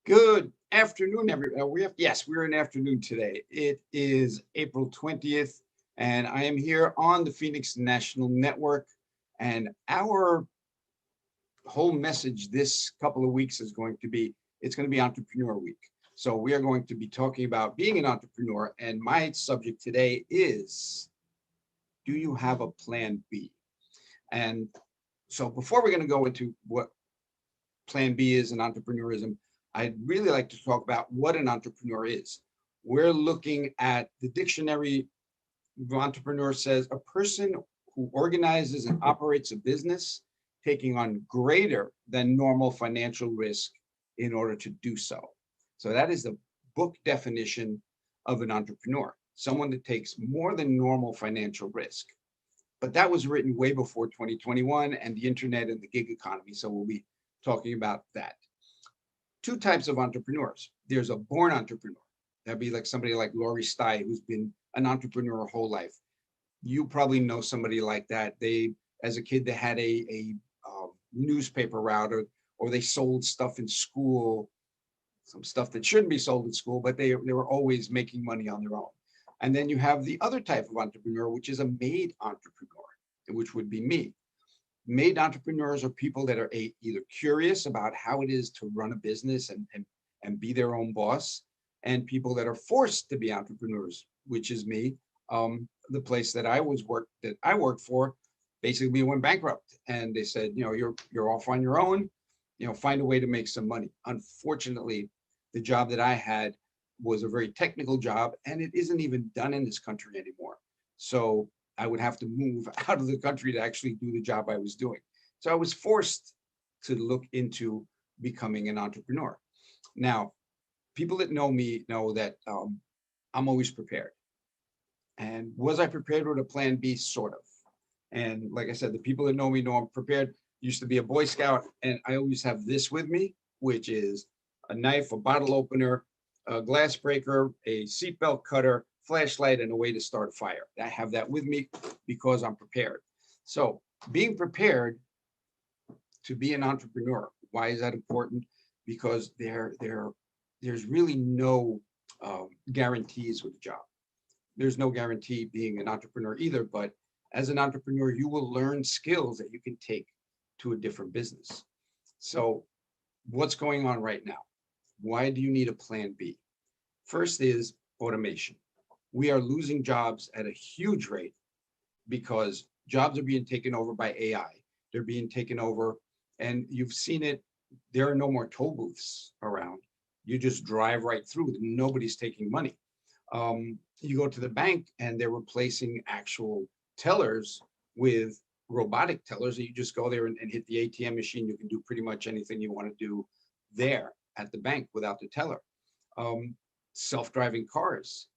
Good afternoon, everyone. We're in afternoon today. It is April 20th, and I am here on the Phoenix National Network. And our whole message this couple of weeks is going to be, it's going to be Entrepreneur Week. So we are going to be talking about being an entrepreneur. And my subject today is, do you have a plan B? And so before we're going to go into what plan B is in entrepreneurism, I'd really like to talk about what an entrepreneur is. We're looking at the dictionary. Entrepreneur says a person who organizes and operates a business, taking on greater than normal financial risk in order to do so. So that is the book definition of an entrepreneur, someone that takes more than normal financial risk. But that was written way before 2021 and the internet and the gig economy. So we'll be talking about that. Two types of entrepreneurs. There's a born entrepreneur. That'd be like somebody like Laurie Stye, who's been an entrepreneur her whole life. You probably know somebody like that. They, as a kid, they had a newspaper route, or they sold stuff in school, some stuff that shouldn't be sold in school, but they were always making money on their own. And then you have the other type of entrepreneur, which is a made entrepreneur, which would be me. Made entrepreneurs are people that are either curious about how it is to run a business and be their own boss, and people that are forced to be entrepreneurs, which is me. The place that I worked for, basically went bankrupt, and they said, you're off on your own, find a way to make some money. Unfortunately, the job that I had was a very technical job, and it isn't even done in this country anymore. So I would have to move out of the country to actually do the job I was doing. So I was forced to look into becoming an entrepreneur. Now, people that know me know that I'm always prepared. And was I prepared with a plan B? Sort of. And like I said, the people that know me know I'm prepared. Used to be a Boy Scout, and I always have this with me, which is a knife, a bottle opener, a glass breaker, a seatbelt cutter, flashlight, and a way to start a fire. I have that with me because I'm prepared. So being prepared to be an entrepreneur, why is that important? Because there's really no guarantees with a job. There's no guarantee being an entrepreneur either, but as an entrepreneur, you will learn skills that you can take to a different business. So what's going on right now? Why do you need a plan B? First is automation. We are losing jobs at a huge rate because jobs are being taken over by AI. They're being taken over, and you've seen it. There are no more toll booths around. You just drive right through. Nobody's taking money. You go to the bank and they're replacing actual tellers with robotic tellers. You just go there and hit the ATM machine. You can do pretty much anything you want to do there at the bank without the teller. Self-driving cars,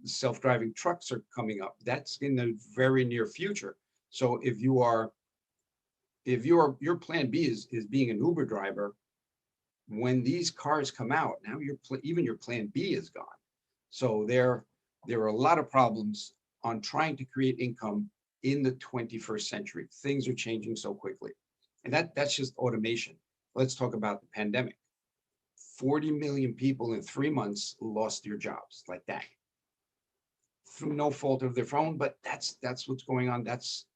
self-driving trucks are coming up. That's in the very near future. So if your plan B is being an Uber driver, when these cars come out, now even your plan B is gone. So there are a lot of problems on trying to create income in the 21st century. Things are changing so quickly. And that's just automation. Let's talk about the pandemic. 40 million people in 3 months lost their jobs like that through no fault of their own, but that's what's going on. That's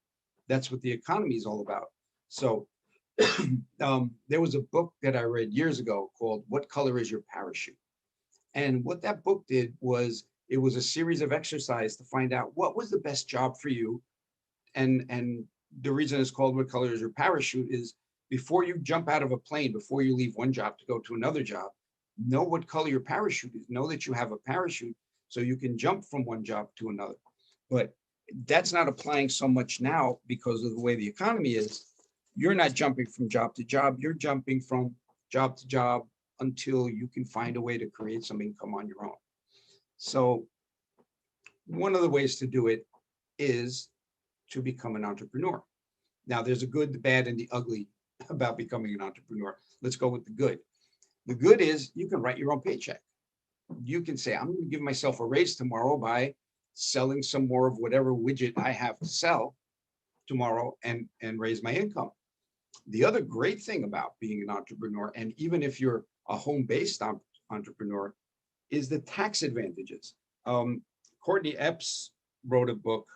what the economy is all about. So there was a book that I read years ago called What Color is Your Parachute? And what that book did was it was a series of exercise to find out what was the best job for you. And the reason it's called What Color is Your Parachute is before you jump out of a plane, before you leave one job to go to another job, know what color your parachute is. Know that you have a parachute so you can jump from one job to another. But that's not applying so much now because of the way the economy is. You're not jumping from job to job. You're jumping from job to job until you can find a way to create some income on your own. So one of the ways to do it is to become an entrepreneur. Now, there's a good, the bad, and the ugly about becoming an entrepreneur. Let's go with the good. The good is you can write your own paycheck. You can say, I'm going to give myself a raise tomorrow by selling some more of whatever widget I have to sell tomorrow and raise my income. The other great thing about being an entrepreneur, and even if you're a home-based entrepreneur, is the tax advantages. Courtney Epps wrote a book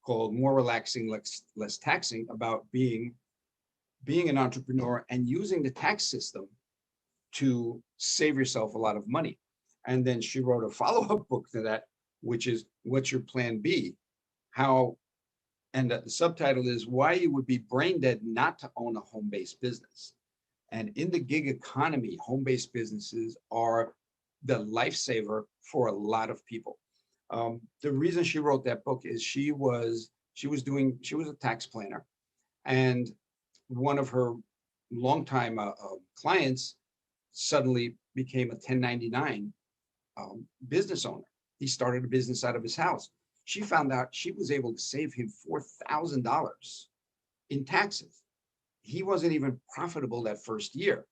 called More Relaxing, Less Taxing about being an entrepreneur and using the tax system to save yourself a lot of money. And then she wrote a follow-up book to that, which is What's Your Plan B? How, and the subtitle is Why You Would Be Brain Dead Not to Own a Home-Based Business. And in the gig economy, home-based businesses are the lifesaver for a lot of people. The reason she wrote that book is she was a tax planner, and one of her longtime clients suddenly became a 1099 business owner. He started a business out of his house. She found out she was able to save him $4,000 in taxes. He wasn't even profitable that first year,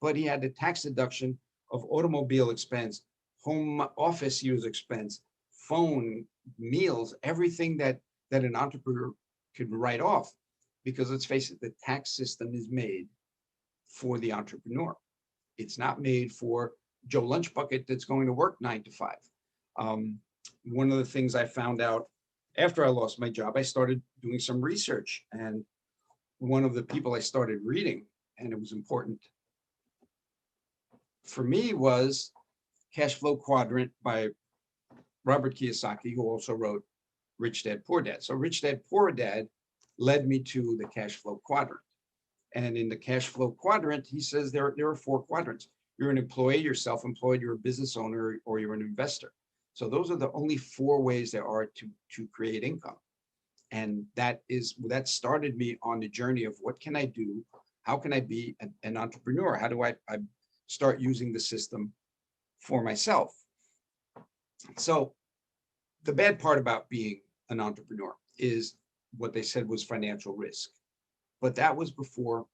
but he had the tax deduction of automobile expense, home office use expense, phone, meals, everything that an entrepreneur could write off. Because let's face it, the tax system is made for the entrepreneur. It's not made for Joe Lunchbucket that's going to work 9 to 5. One of the things I found out after I lost my job, I started doing some research, and one of the people I started reading, and it was important for me, was Cash Flow Quadrant by Robert Kiyosaki, who also wrote Rich Dad, Poor Dad. So Rich Dad, Poor Dad led me to the cash flow quadrant. And in the cash flow quadrant, he says there are 4 quadrants. You're an employee, you're self-employed, you're a business owner, or you're an investor. So those are the only 4 ways there are to create income. And that started me on the journey of what can I do? How can I be an entrepreneur? How do I start using the system for myself? So the bad part about being an entrepreneur is what they said was financial risk. But that was before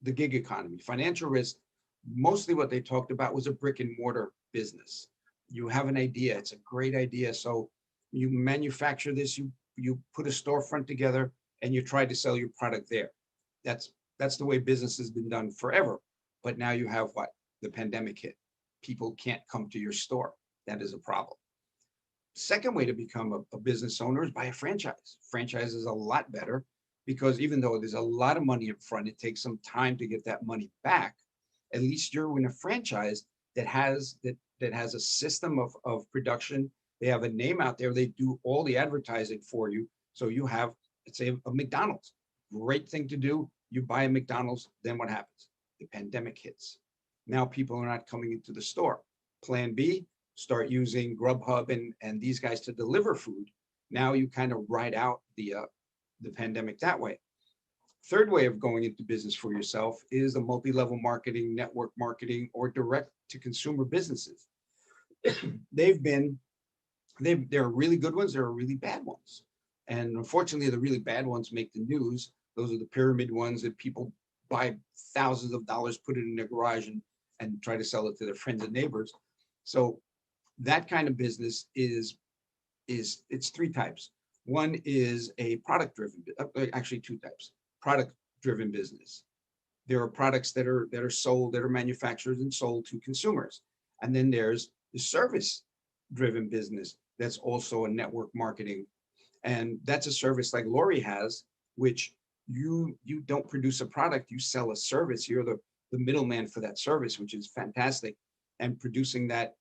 the gig economy. Financial risk, mostly what they talked about was a brick and mortar business. You have an idea, it's a great idea. So you manufacture this, you put a storefront together and you try to sell your product there. That's the way business has been done forever. But now you have what? The pandemic hit. People can't come to your store. That is a problem. Second way to become a business owner is buy a franchise. Franchise is a lot better because even though there's a lot of money up front, it takes some time to get that money back. At least you're in a franchise that has a system of production. They have a name out there. They do all the advertising for you. So you have, let's say, a McDonald's. Great thing to do. You buy a McDonald's, then what happens? The pandemic hits. Now people are not coming into the store. Plan B, start using Grubhub and these guys to deliver food. Now you kind of ride out the pandemic that way. Third way of going into business for yourself is the multi-level marketing, network marketing, or direct to consumer businesses. There are really good ones, there are really bad ones. And unfortunately, the really bad ones make the news. Those are the pyramid ones that people buy thousands of dollars, put it in their garage and try to sell it to their friends and neighbors. So that kind of business it's 3 types. One is a product-driven, actually two types, product-driven business. There are products that are sold, that are manufactured and sold to consumers. And then there's the service-driven business that's also a network marketing. And that's a service like Lori has, which you don't produce a product, you sell a service. You're the middleman for that service, which is fantastic. And producing that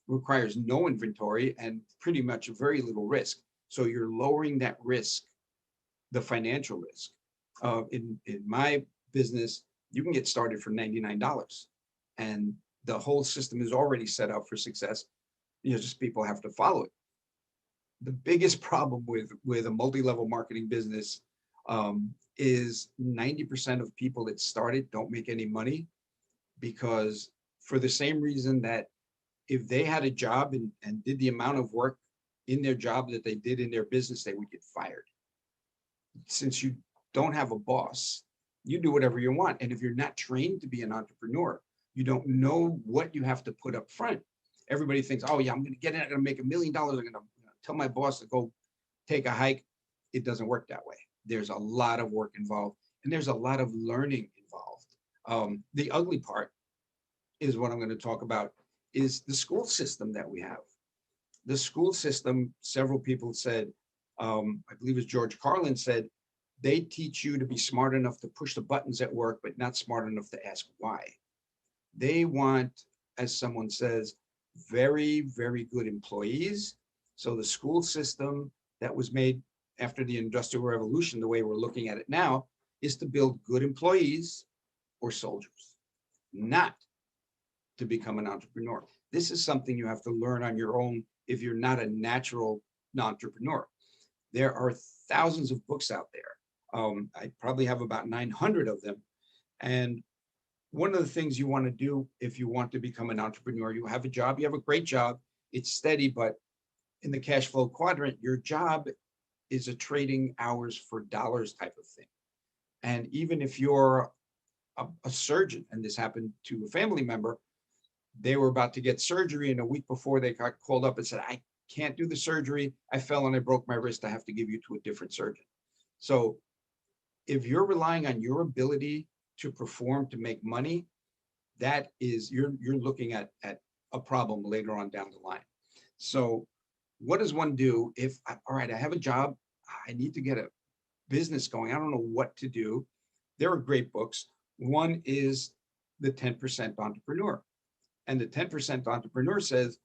requires no inventory and pretty much very little risk. So you're lowering that risk, the financial risk. In my business, you can get started for $99, and the whole system is already set up for success. Just people have to follow it. The biggest problem with a multi-level marketing business is 90% of people that start it don't make any money, because for the same reason that if they had a job and did the amount of work in their job that they did in their business, they would get fired. Since you don't have a boss, you do whatever you want. And if you're not trained to be an entrepreneur, you don't know what you have to put up front. Everybody thinks, oh yeah, I'm going to get in, I'm going to make $1 million. I'm going to tell my boss to go take a hike. It doesn't work that way. There's a lot of work involved, and there's a lot of learning involved. The ugly part is what I'm going to talk about is the school system that we have. The school system, several people said, I believe it was George Carlin said, they teach you to be smart enough to push the buttons at work, but not smart enough to ask why. They want, as someone says, very, very good employees. So the school system that was made after the Industrial Revolution, the way we're looking at it now, is to build good employees or soldiers, not to become an entrepreneur. This is something you have to learn on your own if you're not a natural entrepreneur. There are thousands of books out there. I probably have about 900 of them. And one of the things you want to do if you want to become an entrepreneur, you have a job, you have a great job, it's steady, but in the cash flow quadrant, your job is a trading hours for dollars type of thing. And even if you're a surgeon, and this happened to a family member, they were about to get surgery, and a week before they got called up and said, I can't do the surgery. I fell and I broke my wrist. I have to give you to a different surgeon. So if you're relying on your ability to perform to make money, that is, you're looking at a problem later on down the line. So what does one do if, all right, I have a job, I need to get a business going, I don't know what to do. There are great books. One is The 10% Entrepreneur. And the 10% Entrepreneur says,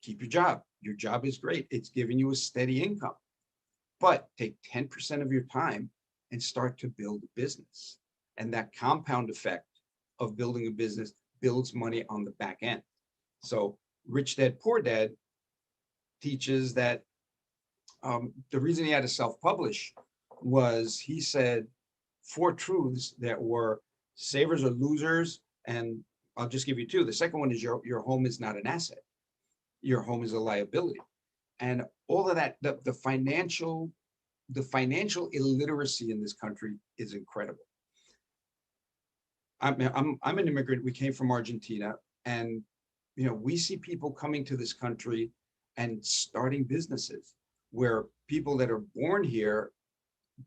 keep your job. Your job is great. It's giving you a steady income. But take 10% of your time and start to build a business. And that compound effect of building a business builds money on the back end. So Rich Dad, Poor Dad teaches that the reason he had to self-publish was he said 4 truths that were savers or losers. And I'll just give you 2. The second one is your home is not an asset. Your home is a liability. And all of that, the financial illiteracy in this country is incredible. I'm an immigrant. We came from Argentina, and we see people coming to this country and starting businesses where people that are born here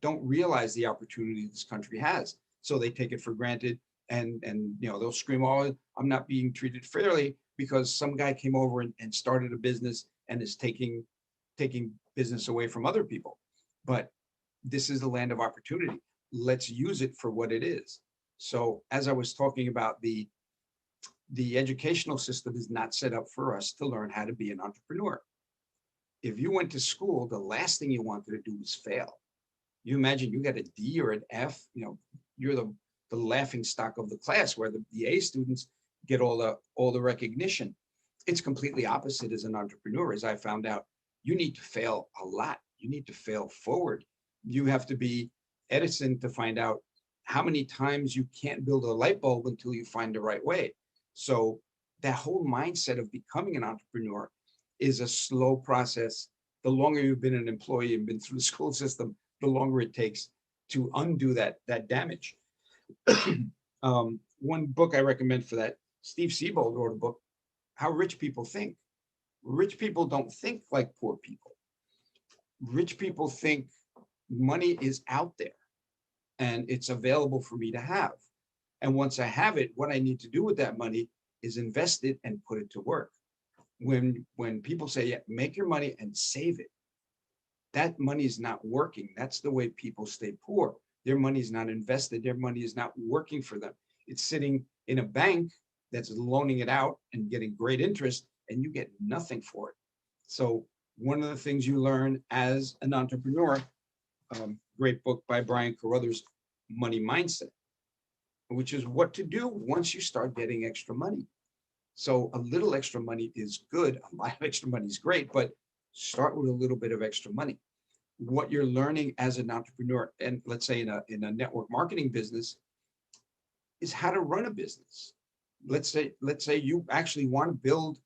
don't realize the opportunity this country has. So they take it for granted, and they'll scream, oh, I'm not being treated fairly because some guy came over and started a business and is taking business away from other people. But this is the land of opportunity. Let's use it for what it is. So as I was talking about, the educational system is not set up for us to learn how to be an entrepreneur. If you went to school, the last thing you wanted to do was fail. You imagine you got a D or an F, you're the laughing stock of the class, where the A students get all the recognition. It's completely opposite as an entrepreneur. As I found out, you need to fail a lot. You need to fail forward. You have to be Edison to find out how many times you can't build a light bulb until you find the right way. So that whole mindset of becoming an entrepreneur is a slow process. The longer you've been an employee and been through the school system, the longer it takes to undo that damage. One book I recommend for that, Steve Siebold wrote a book, How Rich People Think. Rich people don't think like poor people. rich people think money is out there and it's available for me to have. And once I have it, what I need to do with that money is invest it and put it to work. When people say, yeah, make your money and save it, that money is not working. That's the way people stay poor. Their money is not invested. Their money is not working for them. It's sitting in a bank that's loaning it out and getting great interest, and you get nothing for it. So one of the things you learn as an entrepreneur, great book by Brian Carruthers, Money Mindset, which is what to do once you start getting extra money. So a little extra money is good. A lot of extra money is great, but start with a little bit of extra money. What you're learning as an entrepreneur, and let's say in a network marketing business, is how to run a business. Let's say you actually want to build,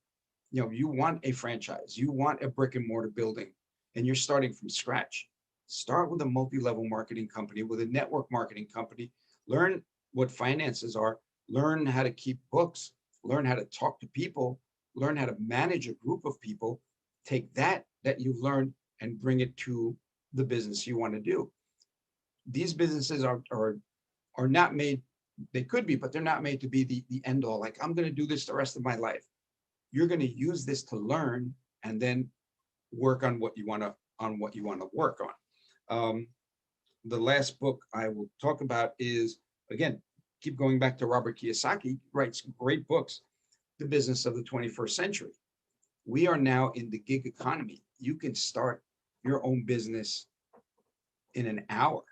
you want a franchise, you want a brick and mortar building, and you're starting from scratch. Start with a multi-level marketing company, with a network marketing company. Learn what finances are, learn how to keep books, learn how to talk to people, learn how to manage a group of people. Take that you've learned and bring it to the business you want to do. These businesses are not made, they could be, but they're not made to be the end all. Like, I'm going to do this the rest of my life. You're going to use this to learn and then work on what you want to work on. The last book I will talk about is, again, keep going back to Robert Kiyosaki, writes great books, The Business of the 21st Century. We are now in the gig economy. You can start your own business in an hour.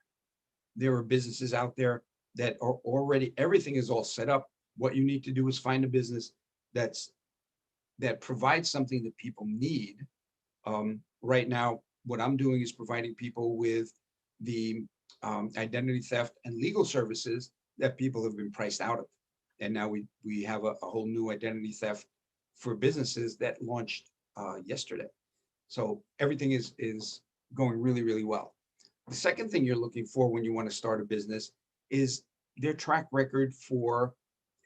There are businesses out there that are already, everything is all set up. What you need to do is find a business that provides something that people need. Right now, what I'm doing is providing people with the identity theft and legal services that people have been priced out of. And now we have a whole new identity theft for businesses that launched yesterday. So everything is going really, really well. The second thing you're looking for when you want to start a business is their track record for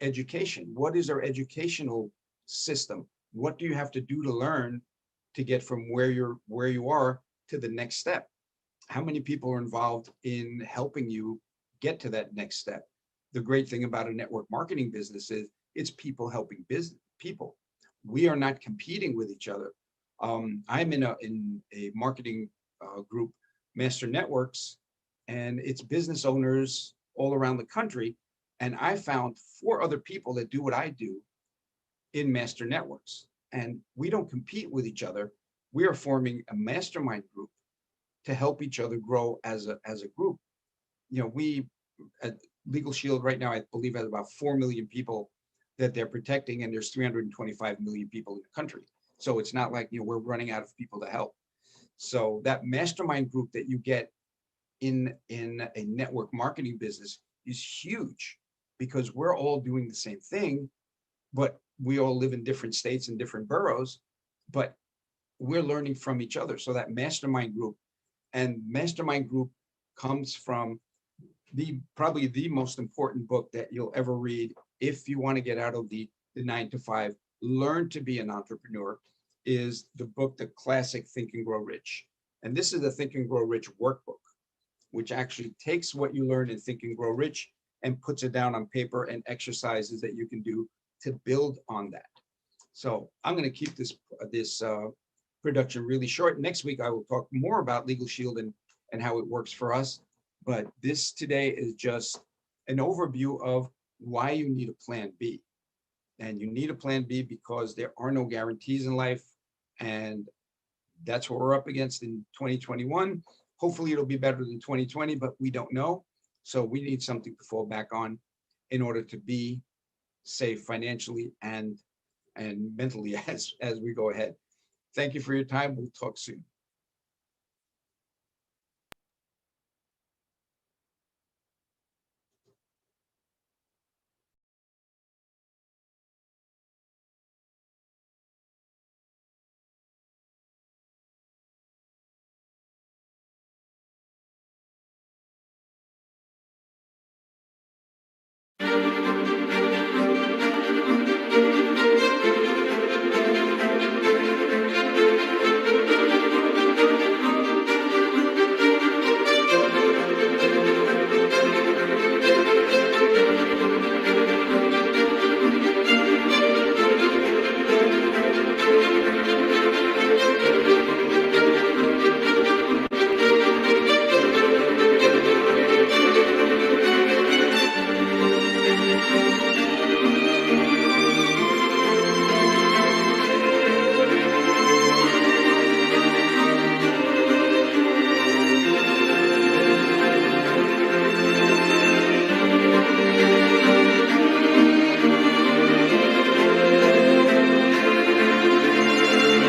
education. What is their educational system? What do you have to do to learn to get from where you are to the next step? How many people are involved in helping you get to that next step? The great thing about a network marketing business is it's people helping people. We are not competing with each other. I'm in a marketing group, Master Networks, and it's business owners all around the country. And I found 4 other people that do what I do in Master Networks. And we don't compete with each other. We are forming a mastermind group to help each other grow as a group. We at Legal Shield right now, I believe, has about 4 million people that they're protecting, and there's 325 million people in the country. So it's not like we're running out of people to help. So that mastermind group that you get in a network marketing business is huge, because we're all doing the same thing, but we all live in different states and different boroughs, but we're learning from each other. So that mastermind group comes from probably the most important book that you'll ever read if you want to get out of the 9 to 5, learn to be an entrepreneur, is the book, the classic Think and Grow Rich. And this is the Think and Grow Rich workbook, which actually takes what you learn in Think and Grow Rich and puts it down on paper and exercises that you can do to build on that. So I'm going to keep this production really short. Next week, I will talk more about Legal Shield and how it works for us. But this today is just an overview of why you need a plan B. And you need a plan B because there are no guarantees in life. And that's what we're up against in 2021. Hopefully it'll be better than 2020, but we don't know. So we need something to fall back on in order to be safe financially and mentally as we go ahead. Thank you for your time. We'll talk soon.